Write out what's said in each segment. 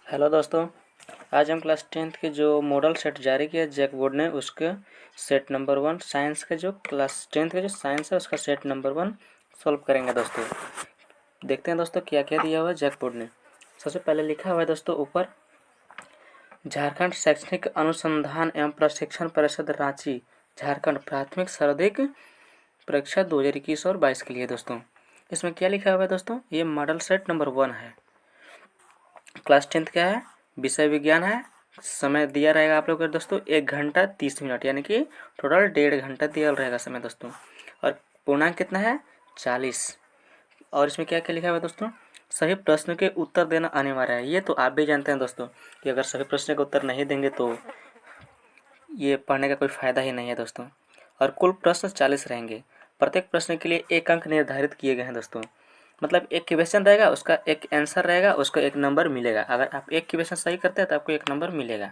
Hello दोस्तों, आज हम क्लास 10th के जो मॉडल सेट जारी किया जैक बोर्ड ने उसके सेट नंबर 1 साइंस के जो क्लास 10th का जो साइंस है उसका सेट नंबर 1 सॉल्व करेंगे। दोस्तों देखते हैं दोस्तों क्या क्या दिया हुआ है जैक बोर्ड ने। सबसे पहले लिखा हुआ है दोस्तों ऊपर, झारखंड शैक्षणिक अनुसंधान एवं प्रशिक्षण परिषद रांची झारखंड प्राथमिक सर्वाधिक परीक्षा 2021 और 22 के लिए। दोस्तों इसमें क्या लिखा हुआ है दोस्तों, ये मॉडल सेट नंबर 1 है। क्लास 10th क्या है, विषय विज्ञान है। समय दिया रहेगा आप लोग को दोस्तों 1 घंटा 30 मिनट, यानी कि टोटल 1.5 घंटा दिया रहेगा समय दोस्तों। और पूर्णांक कितना है, 40। और इसमें क्या क्या लिखा हुआ है दोस्तों, सभी प्रश्नों के उत्तर देना अनिवार्य है। ये तो आप भी जानते हैं दोस्तों कि अगर सभी प्रश्नों के उत्तर नहीं देंगे तो ये पढ़ने का कोई फ़ायदा ही नहीं है दोस्तों। और कुल प्रश्न 40 रहेंगे। प्रत्येक प्रश्न के लिए 1 अंक निर्धारित किए गए हैं दोस्तों। मतलब एक क्वेश्चन रहेगा, उसका एक आंसर रहेगा, उसको 1 नंबर मिलेगा। अगर आप एक क्वेश्चन सही करते हैं तो आपको 1 नंबर मिलेगा।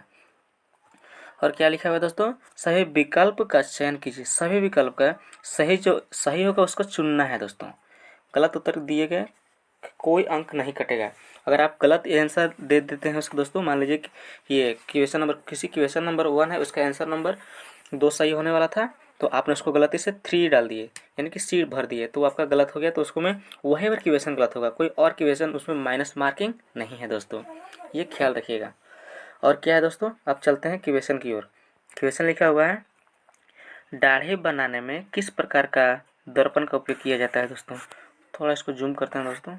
और क्या लिखा हुआ है दोस्तों, सभी विकल्प का चयन कीजिए। सभी विकल्प का सही जो सही होगा उसको चुनना है दोस्तों। गलत उत्तर दिए गए कोई अंक नहीं कटेगा। अगर आप गलत आंसर दे देते हैं उसको दोस्तों, मान लीजिए कि ये क्वेश्चन नंबर किसी क्वेश्चन नंबर 1 है, उसका आंसर नंबर 2 सही होने वाला था, तो आपने उसको गलती से 3 डाल दिए, यानी कि सी भर दिए, तो आपका गलत हो गया। तो उसको में वही बार क्वेश्चन गलत होगा, कोई और क्वेश्चन उसमें माइनस मार्किंग नहीं है दोस्तों, ये ख्याल रखिएगा। और क्या है दोस्तों, अब चलते हैं क्वेश्चन की ओर। क्वेश्चन लिखा हुआ है, दाढ़ी बनाने में किस प्रकार का दर्पण का उपयोग किया जाता है दोस्तों। थोड़ा इसको जूम करते हैं दोस्तों।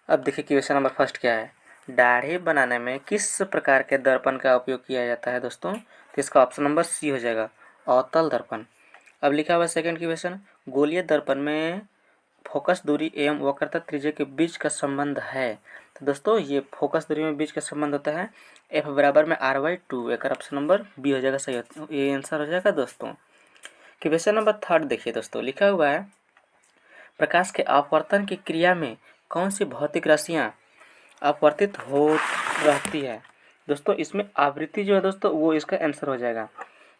अब देखिए क्वेश्चन नंबर फर्स्ट क्या है, दाढ़ी बनाने में किस प्रकार के दर्पण का उपयोग किया जाता है दोस्तों। तो इसका ऑप्शन नंबर सी हो जाएगा, अवतल दर्पण। अब लिखा हुआ सेकंड क्वेश्चन, गोलीय दर्पण में फोकस दूरी एवं वक्रता त्रिज्या के बीच का संबंध है। तो दोस्तों ये फोकस दूरी में बीच का संबंध होता है एफ बराबर में r/2। एक ऑप्शन नंबर बी हो जाएगा, सही ये आंसर हो जाएगा दोस्तों। क्वेश्चन नंबर थर्ड देखिए दोस्तों, लिखा हुआ है, प्रकाश के अपवर्तन की क्रिया में कौन सी भौतिक राशियाँ अपवर्तित हो रहती है। दोस्तों इसमें आवृत्ति जो है दोस्तों वो इसका आंसर हो जाएगा।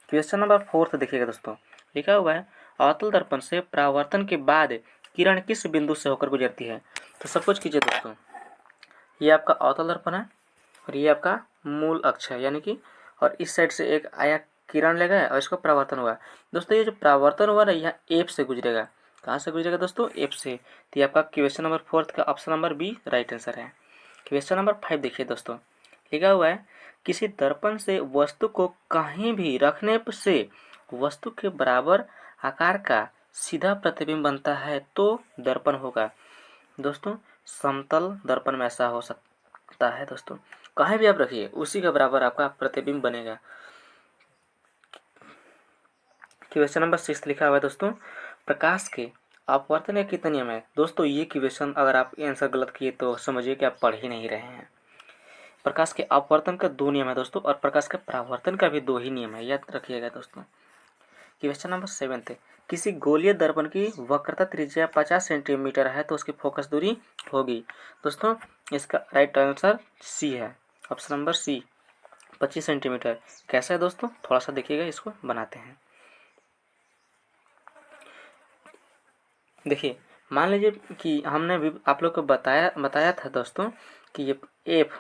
क्वेश्चन नंबर फोर्थ देखिएगा दोस्तों, लिखा हुआ है, अवतल दर्पण से परावर्तन के बाद किरण किस बिंदु से होकर गुजरती है। तो सब कुछ कीजिए दोस्तों, ये आपका अवतल दर्पण है और ये आपका मूल अक्ष है, यानी कि और इस साइड से एक आया किरण ले गया और इसको परावर्तन हुआ। दोस्तों ये जो परावर्तन हुआ ना, यहाँ एफ से गुजरेगा। कहाँ से गुजरेगा दोस्तों, एफ से। तो ये आपका क्वेश्चन नंबर फोर्थ का option number B right answer है। क्वेश्चन नंबर 5 देखिए दोस्तों, लिखा हुआ है, किसी दर्पण से वस्तु को कहीं भी रखने से वस्तु के बराबर आकार का सीधा प्रतिबिंब बनता है तो दर्पण होगा। दोस्तों समतल दर्पण में ऐसा हो सकता है दोस्तों, कहीं भी आप रखिए उसी के बराबर आपका प्रतिबिंब बनेगा। क्वेश्चन नंबर 6 लिखा हुआ है दोस्तों, प्रकाश के अपवर्तन के कितने नियम है। दोस्तों ये क्वेश्चन अगर आप आंसर गलत किए तो समझिए कि आप पढ़ ही नहीं रहे हैं। प्रकाश के अपवर्तन का 2 नियम है दोस्तों, और प्रकाश के परावर्तन का भी 2 ही नियम है, याद रखिएगा दोस्तों। क्वेश्चन नंबर 7 है, किसी गोलीय दर्पण की वक्रता त्रिज्या 50 सेंटीमीटर है तो उसकी फोकस दूरी होगी। दोस्तों इसका राइट आंसर सी है, ऑप्शन नंबर सी 25 सेंटीमीटर। कैसा है दोस्तों, थोड़ा सा देखिएगा, इसको बनाते हैं। देखिए मान लीजिए कि हमने भी आप लोग को बताया था दोस्तों कि ये एफ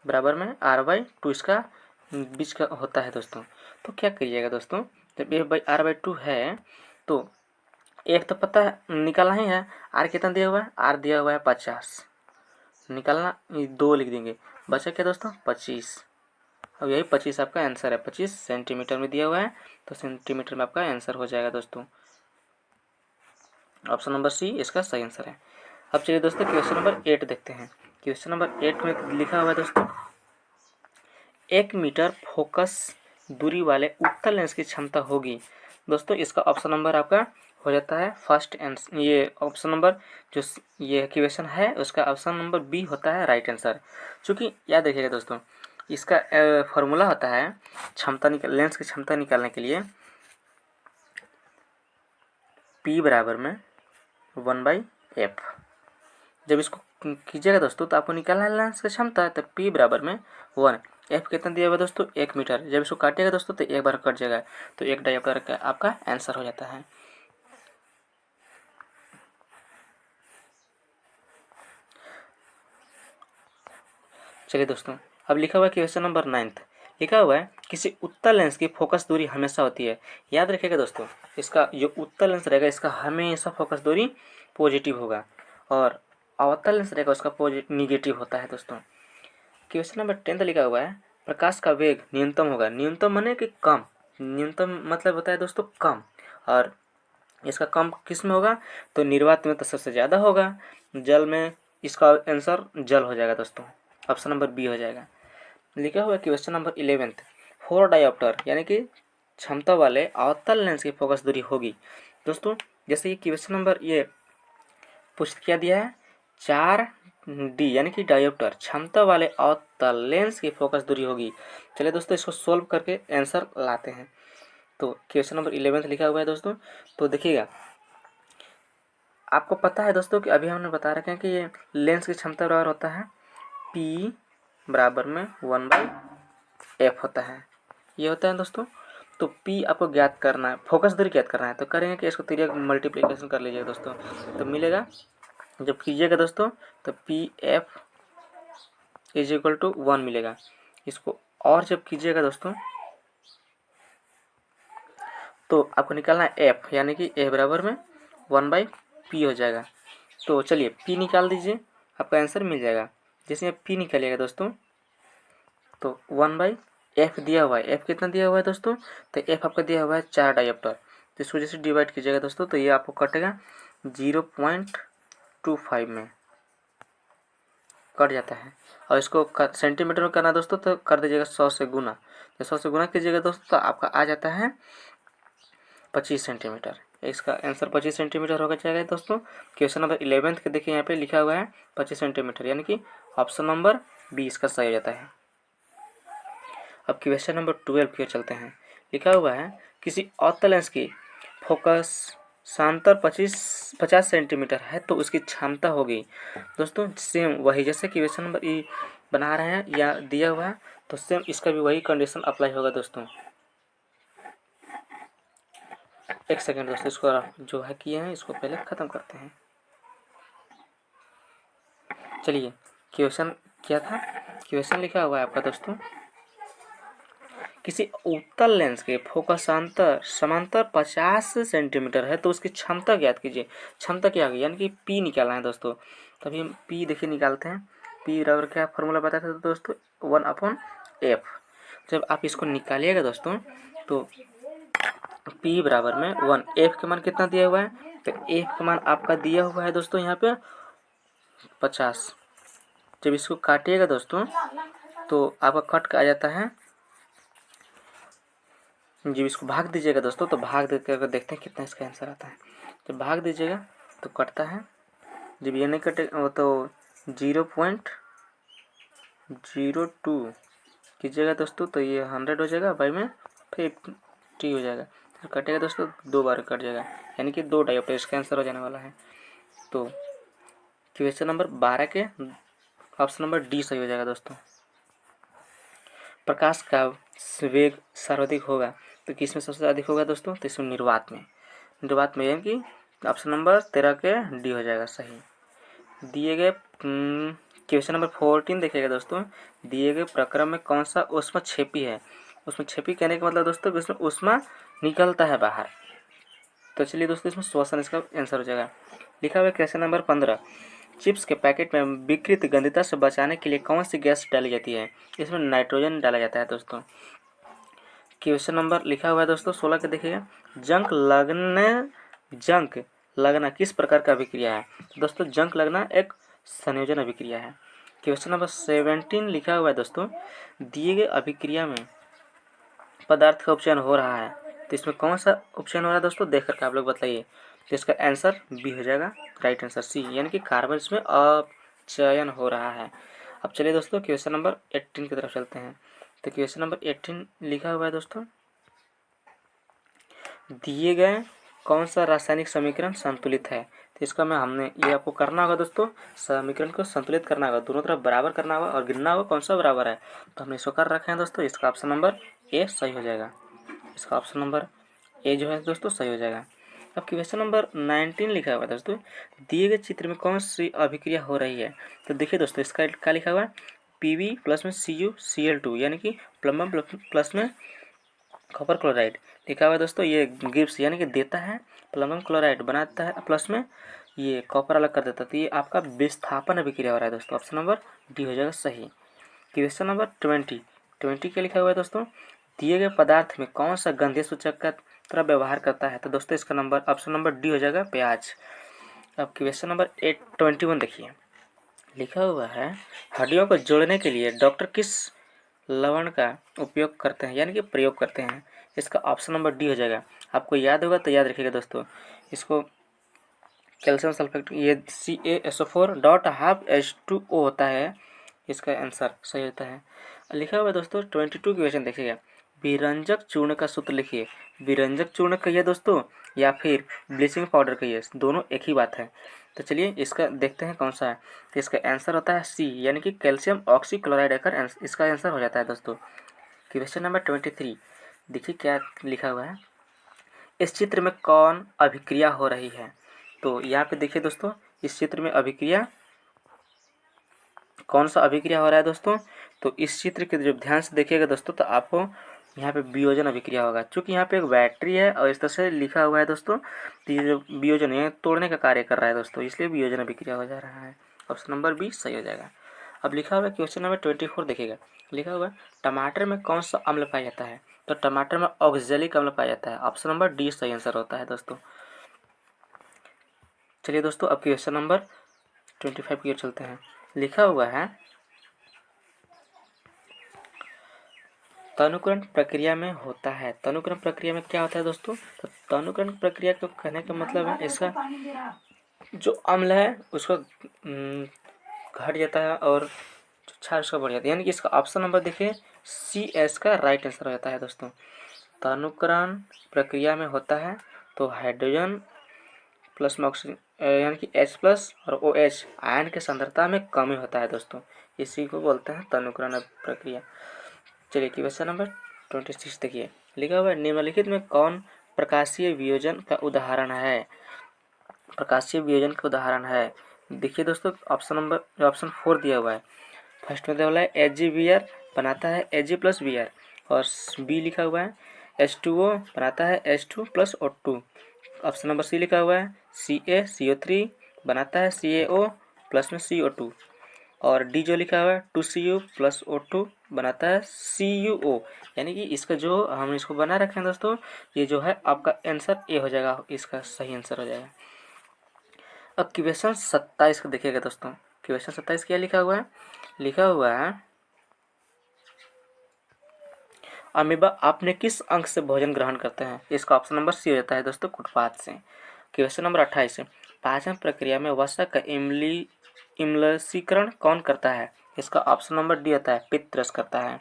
बराबर में r/2 इसका बीच का होता है दोस्तों। तो क्या करिएगा दोस्तों, जब f/r/2 है तो एफ तो पता है निकालना ही है। आर कितना दिया हुआ है, आर दिया हुआ है 50, निकालना 2 लिख देंगे, बचा क्या दोस्तों 25। अब यही 25 आपका आंसर है, 25 सेंटीमीटर में दिया हुआ है तो सेंटीमीटर में आपका आंसर हो जाएगा दोस्तों। ऑप्शन नंबर सी इसका सही आंसर है। अब चलिए दोस्तों क्वेश्चन नंबर 8 देखते हैं। क्वेश्चन नंबर 8 में लिखा हुआ है दोस्तों, 1 मीटर फोकस दूरी वाले उत्तल लेंस की क्षमता होगी। दोस्तों इसका ऑप्शन नंबर आपका हो जाता है फर्स्ट आंसर। ये ऑप्शन नंबर जो ये क्वेश्चन है उसका ऑप्शन नंबर बी होता है राइट आंसर। चूँकि याद रखिएगा दोस्तों, इसका फॉर्मूला होता है क्षमता लेंस की क्षमता निकालने के लिए P बराबर में 1/f। जब इसको कीजिएगा दोस्तों तो आपको निकालना है लेंस की क्षमता, तो P बराबर में 1, f कितना दिया हुआ दोस्तों 1 मीटर। जब इसको काटिएगा दोस्तों तो एक बार कट जाएगा, तो 1 डायप्टर का आपका आंसर हो जाता है। चलिए दोस्तों, अब लिखा हुआ है क्वेश्चन नंबर 9th, लिखा हुआ है किसी उत्तल लेंस की फोकस दूरी हमेशा होती है। याद रखिएगा दोस्तों, इसका जो उत्तल लेंस रहेगा इसका हमेशा फोकस दूरी पॉजिटिव होगा और अवतल लेंस रहेगा उसका निगेटिव होता है दोस्तों। क्वेश्चन नंबर 10 लिखा हुआ है प्रकाश का वेग न्यूनतम होगा। न्यूनतम माने कि कम, न्यूनतम मतलब होता है दोस्तों कम, और इसका कम किस में होगा, तो निर्वात में तो सबसे ज़्यादा होगा, जल में इसका आंसर जल हो जाएगा दोस्तों, ऑप्शन नंबर बी हो जाएगा। लिखा हुआ है क्वेश्चन नंबर 11th, 4 डायोप्टर यानी कि क्षमता वाले अवतल लेंस की फोकस दूरी होगी। दोस्तों जैसे ये क्वेश्चन नंबर ये पूछ क्या दिया है, 4D यानी कि डायोप्टर क्षमता वाले अवतल लेंस की फोकस दूरी होगी। चलिए दोस्तों इसको सोल्व करके आंसर लाते हैं। तो क्वेश्चन नंबर 11th लिखा हुआ है दोस्तों, तो देखिएगा आपको पता है दोस्तों कि अभी हमने बता रखे हैं कि ये लेंस की क्षमता बराबर होता है P बराबर में 1/f होता है, ये होता है दोस्तों। तो P आपको ज्ञात करना है, फोकस दूरी ज्ञात करना है, तो करेंगे कि इसको तिर्यक मल्टीप्लिकेशन कर लीजिएगा दोस्तों, तो मिलेगा जब कीजिएगा दोस्तों तो PF इज इक्वल टू 1 मिलेगा। इसको और जब कीजिएगा दोस्तों तो आपको निकालना है F यानी कि A बराबर में 1/P हो जाएगा। तो चलिए P निकाल दीजिए, आपका आंसर मिल जाएगा। जैसे P निकालिएगा दोस्तों तो 1/F दिया हुआ है, F कितना दिया हुआ है दोस्तों, तो F आपका दिया हुआ है 4 डायोप्टर, तो इसको जैसे डिवाइड कीजिएगा दोस्तों तो ये आपको कटेगा 0.25 में कट जाता है। और इसको सेंटीमीटर में करना दोस्तों तो कर दीजिएगा 100 से गुना, तो 100 से गुना कीजिएगा दोस्तों तो आपका आ जाता है 25 सेंटीमीटर। इसका आंसर 25 सेंटीमीटर होगा जाएगा दोस्तों। क्वेश्चन नंबर 11th के देखिए यहाँ पे लिखा हुआ है 25 सेंटीमीटर यानी कि ऑप्शन नंबर बी इसका सही हो जाता है। अब क्वेश्चन नंबर 12 की ओर चलते हैं। लिखा हुआ है किसी अवतल लेंस की फोकस सांतर 50 सेंटीमीटर है तो उसकी क्षमता होगी। दोस्तों सेम वही जैसे क्वेश्चन नंबर ई बना रहे हैं या दिया हुआ है तो सेम इसका भी वही कंडीशन अप्लाई होगा दोस्तों। एक सेकेंड दोस्तों, इसको जो है किए हैं इसको पहले ख़त्म करते हैं। चलिए क्वेश्चन क्या था, क्वेश्चन लिखा हुआ है आपका दोस्तों किसी उत्तल लेंस के फोकसांतर समांतर 50 सेंटीमीटर है तो उसकी क्षमता ज्ञात कीजिए। क्षमता क्या होगी यानी कि P निकालना है दोस्तों, तभी हम P देखिए निकालते हैं। P बराबर क्या फॉर्मूला बताया था दोस्तों 1/f। जब आप इसको निकालिएगा दोस्तों तो P बराबर में 1, F का मान कितना दिया हुआ है, तो F का मान आपका दिया हुआ है दोस्तों यहाँ पे 50। जब इसको काटिएगा दोस्तों तो आपका कट का आ जाता है, जब इसको भाग दीजिएगा दोस्तों तो भाग देकर देखते हैं कितना इसका आंसर आता है। जब भाग दीजिएगा तो कटता है, जब ये नहीं कटे तो 0.02 कीजिएगा दोस्तों तो ये 100 हो जाएगा, बाई में 50 हो जाएगा, फिर कटेगा दोस्तों 2 बार कट जाएगा यानी कि 2 डायोप्टर इसका आंसर हो जाने वाला है। तो क्वेश्चन नंबर 12 के ऑप्शन नंबर डी सही हो जाएगा दोस्तों। प्रकाश का वेग सर्वाधिक होगा तो किस में सबसे अधिक होगा दोस्तों, तो इसमें निर्वात में, निर्वात में यानी कि ऑप्शन नंबर 13 के डी हो जाएगा सही। दिए गए क्वेश्चन नंबर 14 देखिएगा दोस्तों, दिए गए प्रक्रम में कौन सा ऊष्मा छेपी है। उसमें छेपी कहने का मतलब दोस्तों इसमें ऊष्मा निकलता है बाहर, तो चलिए दोस्तों इसमें श्वसन इसका आंसर हो जाएगा। लिखा हुआ है क्वेश्चन नंबर 15, चिप्स के पैकेट में विकृत गंधता से बचाने के लिए कौन सी गैस डाली जाती है। इसमें नाइट्रोजन डाला जाता है दोस्तों। क्वेश्चन नंबर लिखा हुआ है दोस्तों 16 के देखिएगा, जंक लगना किस प्रकार का अभिक्रिया है। दोस्तों जंक लगना एक संयोजन अभिक्रिया है। क्वेश्चन नंबर 17 लिखा हुआ है दोस्तों, दिए गए अभिक्रिया में पदार्थ का उपचयन हो रहा है तो इसमें कौन सा उपचयन हो रहा है दोस्तों, देख करके आप लोग बताइए। तो इसका आंसर बी हो जाएगा, राइट आंसर सी यानी कि कार्बन इसमें अपचयन हो रहा है। अब चलिए दोस्तों क्वेश्चन नंबर 18 की तरफ चलते हैं। तो क्वेश्चन नंबर 18 लिखा हुआ है दोस्तों, दिए गए कौन सा रासायनिक समीकरण संतुलित है। तो इसका मैं हमने ये आपको करना होगा दोस्तों, समीकरण को संतुलित करना होगा, दोनों तरफ बराबर करना होगा और गिनना होगा कौन सा बराबर है। तो हमने इसको कर रखे हैं दोस्तों, इसका ऑप्शन नंबर ए सही हो जाएगा, इसका ऑप्शन नंबर ए जो है दोस्तों सही हो जाएगा। अब क्वेश्चन नंबर 19 लिखा हुआ है दोस्तों, दिए गए चित्र में कौन सी अभिक्रिया हो रही है। तो देखिए दोस्तों इसका क्या लिखा हुआ है, Pb प्लस में CuCl2 यानी कि प्लम्बम प्लस में कॉपर क्लोराइड लिखा हुआ है दोस्तों। ये गिब्स यानी कि देता है, प्लम्बम क्लोराइड बनाता है, प्लस में ये कॉपर अलग कर देता है। तो ये आपका विस्थापन अभिक्रिया हो रहा है दोस्तों। ऑप्शन नंबर डी हो जाएगा सही। क्वेश्चन नंबर 20 क्या लिखा हुआ है दोस्तों, दिए गए पदार्थ में कौन सा गंधीय सूचक का तरह व्यवहार करता है। तो दोस्तों इसका नंबर ऑप्शन नंबर डी हो जाएगा प्याज। अब क्वेश्चन नंबर 21 देखिए, लिखा हुआ है हड्डियों को जोड़ने के लिए डॉक्टर किस लवण का उपयोग करते हैं यानी कि प्रयोग करते हैं। इसका ऑप्शन नंबर डी हो जाएगा। आपको याद होगा तो याद रखिएगा दोस्तों, इसको कैल्शियम सल्फेट ये CaSO4.12H2O होता है। इसका आंसर सही होता है। लिखा हुआ है दोस्तों 22 क्वेश्चन देखिएगा, विरंजक चूर्ण का सूत्र लिखिए। विरंजक चूर्ण कहिए दोस्तों या फिर ब्लीचिंग पाउडर कहिए, दोनों एक ही बात है। तो चलिए इसका देखते हैं कौन सा है। तो इसका आंसर होता है सी यानी कि कैल्शियम ऑक्सीक्लोराइड इसका आंसर हो जाता है दोस्तों। क्वेश्चन नंबर 23 देखिए क्या लिखा हुआ है, इस चित्र में कौन अभिक्रिया हो रही है। तो यहाँ पे देखिए दोस्तों, इस चित्र में अभिक्रिया कौन सा अभिक्रिया हो रहा है दोस्तों। तो इस चित्र के जब ध्यान से देखिएगा दोस्तों तो आपको यहाँ पे वियोजन अभिक्रिया होगा। चूँकि यहाँ पे एक बैटरी है और इस तरह से लिखा हुआ है दोस्तों, तो ये जो वियोजन है तोड़ने का कार्य कर रहा है दोस्तों, इसलिए वियोजन अभिक्रिया हो जा रहा है। ऑप्शन नंबर बी सही हो जाएगा। अब लिखा हुआ है क्वेश्चन नंबर 24 देखिएगा, लिखा हुआ है टमाटर में कौन सा अम्ल पाया जाता है। तो टमाटर में ऑक्जेलिक अम्ल पाया जाता है। ऑप्शन नंबर डी सही आंसर होता है दोस्तों। चलिए दोस्तों अब क्वेश्चन नंबर 25 की ओर चलते हैं। लिखा हुआ है तनुकरण प्रक्रिया में होता है। तनुकरण प्रक्रिया में क्या होता है दोस्तों, तो तनुकरण प्रक्रिया को कहने का मतलब है इसका जो अम्ल है उसका घट जाता है और जो क्षार उसका बढ़ जाता है, यानी कि इसका ऑप्शन नंबर देखिए CS का राइट आंसर हो जाता है दोस्तों। तनुकरण प्रक्रिया में होता है तो हाइड्रोजन प्लस में ऑक्सीजन यानी कि H प्लस और OH आयन की सांद्रता में कमी होता है दोस्तों, इसी को बोलते हैं तनुकरण प्रक्रिया। चलिए क्वेश्चन नंबर 26 देखिए, लिखा हुआ है निम्नलिखित में कौन प्रकाशीय वियोजन का उदाहरण है। प्रकाशीय वियोजन का उदाहरण है देखिए दोस्तों, ऑप्शन 4 दिया हुआ है। फर्स्ट में दिया हुआ है AgBr बनाता है Ag प्लस Br, और बी लिखा हुआ है H2O बनाता है H2 plus O2। Option number सी लिखा हुआ है CaCO3 बनाता है CaO प्लस में CO2, और डी जो लिखा हुआ है 2Cu प्लस O2 बनाता है CuO। यानी कि इसका जो हम इसको बना रखे हैं दोस्तों, ये जो है आपका आंसर ए हो जाएगा, इसका सही आंसर हो जाएगा। अब क्वेश्चन 27 को देखिएगा दोस्तों। क्वेश्चन 27 क्या लिखा हुआ है, लिखा हुआ है अमीबा अपने किस अंग से भोजन ग्रहण करते हैं। इसका ऑप्शन नंबर सी हो जाता है दोस्तों कुटपाथ से। क्वेश्चन नंबर 28 पाचन प्रक्रिया में वसा का इम्लसीकरण कौन करता है। इसका ऑप्शन नंबर डी होता है पित्त रस करता है।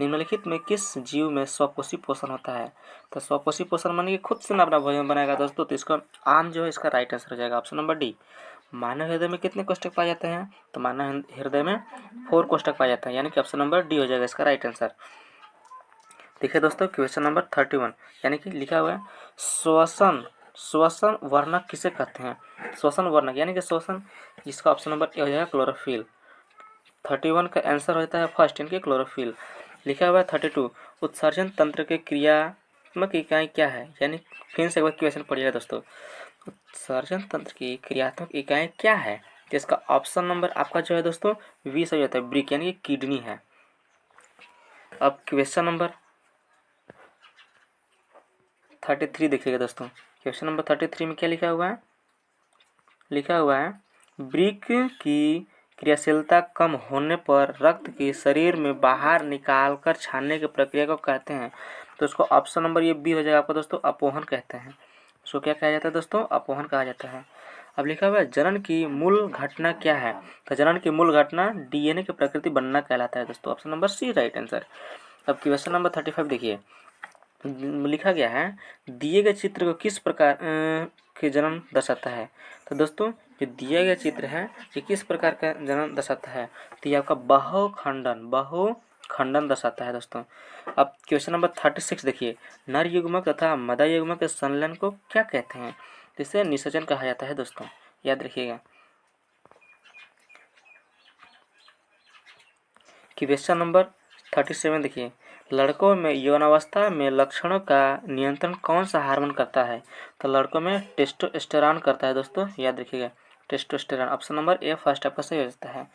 निम्नलिखित में किस जीव में स्वपोषी पोषण होता है। तो स्वपोषी पोषण मानिए खुद से ना अपना भोजन बनाएगा दोस्तों, तो इसका आम जो है इसका राइट आंसर हो जाएगा ऑप्शन नंबर डी। मानव हृदय में कितने कोष्ठक पाए जाते हैं। तो मानव हृदय में 4 कोष्ठक पाए जाते हैं, यानी कि ऑप्शन नंबर डी हो जाएगा इसका राइट आंसर। देखिए दोस्तों क्वेश्चन नंबर 31 यानी कि लिखा हुआ है श्वसन वर्णक किसे कहते हैं। श्वसन वर्णक यानी कि श्वसन, इसका ऑप्शन नंबर ए हो जाएगा क्लोरोफिल। 31 का आंसर होता है फर्स्ट यानी कि क्लोरोफिल। लिखा हुआ है 32 उत्सर्जन तंत्र के क्रियात्मक इकाई क्या है। यानी फिर से एक बार क्वेश्चन पढ़िएगा दोस्तों, उत्सर्जन तंत्र की क्रियात्मक इकाई क्या है। इसका ऑप्शन नंबर आपका जो है दोस्तों बी सही होता है ब्रिक यानी कि किडनी है। अब क्वेश्चन नंबर 33 देखिएगा दोस्तों। क्वेश्चन नंबर 33 में क्या लिखा हुआ है, लिखा हुआ है ब्रिक की क्रियाशीलता कम होने पर रक्त की शरीर में बाहर निकाल कर छानने की प्रक्रिया को कहते हैं। तो इसको ऑप्शन नंबर ये बी हो जाएगा आपको दोस्तों अपोहन कहते हैं। इसको क्या कहा जाता है दोस्तों, अपोहन कहा जाता है। अब लिखा हुआ है जनन की मूल घटना क्या है। तो जनन की मूल घटना DNA की प्रकृति बनना कहलाता है दोस्तों, option number C right answer. अब क्वेश्चन नंबर 35 देखिए, लिखा गया है दिए गए चित्र को किस प्रकार के जन्म दर्शाता है। तो दोस्तों जो दिया गया चित्र है ये किस प्रकार का जन्म दर्शाता है। तो ये आपका बहुखंडन दर्शाता है दोस्तों। अब क्वेश्चन नंबर 36 देखिए, नर युग्मक तथा मादा युग्मक के संलयन को क्या कहते हैं। इसे निषेचन कहा जाता है दोस्तों, याद रखिएगा। क्वेश्चन नंबर 37 देखिए, लड़कों में यौनावस्था में लक्षणों का नियंत्रण कौन सा हार्मोन करता है? तो लड़कों में टेस्टोस्टेरोन करता है दोस्तों, याद रखिएगा testosterone. Option number A first आपका सही हो जाता है।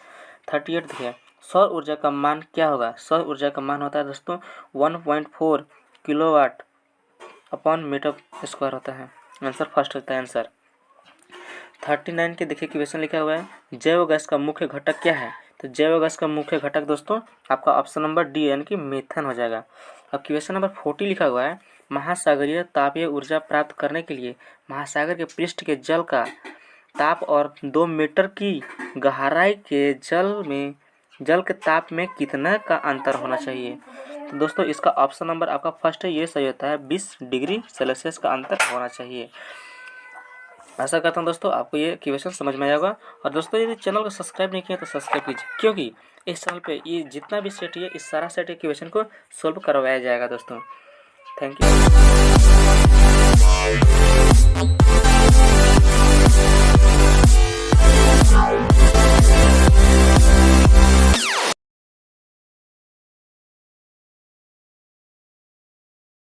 38 देखिए, सौर ऊर्जा का मान क्या होगा? सौर ऊर्जा का मान होता है दोस्तों 1.4 किलोवाट अपॉन मीटर स्क्वायर होता है। आंसर फर्स्ट होता है आंसर। 39 के देखिए क्वेश्चन लिखा हुआ है, जैव गैस का मुख्य घटक क्या है? तो जैव गैस का मुख्य घटक दोस्तों आपका ऑप्शन नंबर डी यानी कि मीथेन हो जाएगा। अब क्वेश्चन नंबर 40 लिखा हुआ है, महासागरीय तापीय ऊर्जा प्राप्त करने के लिए महासागर के पृष्ठ के जल का ताप और 2 मीटर की गहराई के जल के ताप में कितना का अंतर होना चाहिए? तो दोस्तों इसका ऑप्शन नंबर आपका फर्स्ट है, ये सही होता है, 20 डिग्री सेल्सियस का अंतर होना चाहिए। आशा करता हूँ दोस्तों आपको ये क्वेश्चन समझ में आया होगा। और दोस्तों यदि चैनल को सब्सक्राइब नहीं किया तो सब्सक्राइब कीजिए, क्योंकि इस चैनल पे ये जितना भी सेट है इस सारा सेट के क्वेश्चन को सोल्व करवाया जाएगा दोस्तों। Thank you.